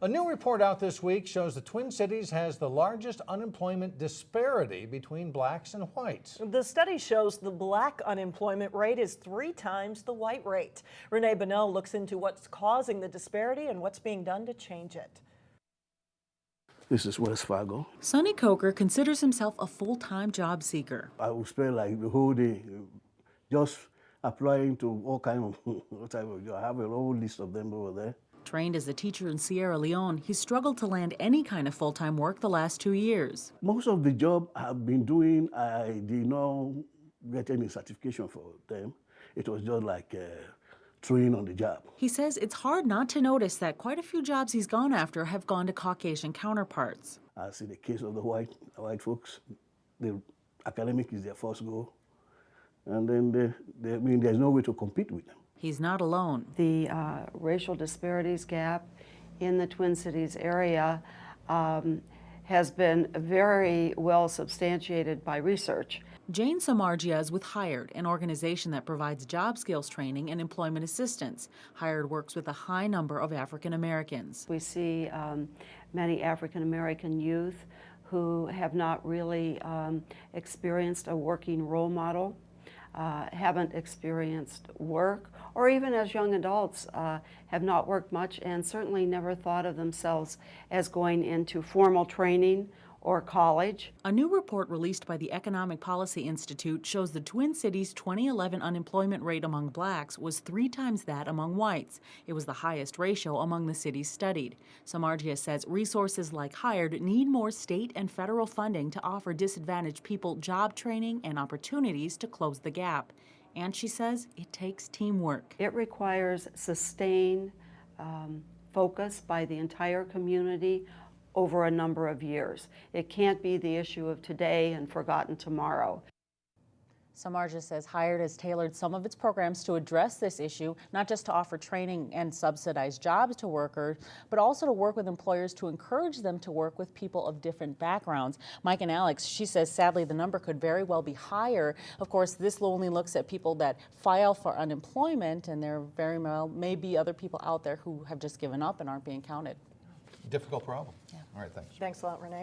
A new report out this week shows the Twin Cities has the largest unemployment disparity between blacks and whites. The study shows the black unemployment rate is 3 times the white rate. Renee Bonnell looks into what's causing the disparity and what's being done to change it. This is West Fargo. Sonny Coker considers himself a full-time job seeker. I will spend like the whole day just applying to all kinds of type of job. I have a whole list of them over there. Trained as a teacher in Sierra Leone, he struggled to land any kind of full-time work the last 2 years. Most of the job I've been doing, I did not get any certification for them. It was just like training on the job. He says it's hard not to notice that quite a few jobs he's gone after have gone to Caucasian counterparts. I see the case of the white folks. The academic is their first goal. And then there's no way to compete with them. He's not alone. The racial disparities gap in the Twin Cities area has been very well substantiated by research. Jane Samargia is with Hired, an organization that provides job skills training and employment assistance. Hired works with a high number of African Americans. We see many African American youth who have not really experienced a working role model, haven't experienced work, or even as young adults have not worked much and certainly never thought of themselves as going into formal training or college. A new report released by the Economic Policy Institute shows the Twin Cities' 2011 unemployment rate among blacks was 3 times that among whites. It was the highest ratio among the cities studied. Samargia says resources like Hired need more state and federal funding to offer disadvantaged people job training and opportunities to close the gap. And she says it takes teamwork. It requires sustained focus by the entire community over a number of years. It can't be the issue of today and forgotten tomorrow. Samargia says Hired has tailored some of its programs to address this issue, not just to offer training and subsidized jobs to workers, but also to work with employers to encourage them to work with people of different backgrounds. Mike and Alex, she says sadly the number could very well be higher. Of course, this only looks at people that file for unemployment, and there very well may be other people out there who have just given up and aren't being counted. Difficult problem. Yeah. All right, thanks. Thanks a lot, Renee.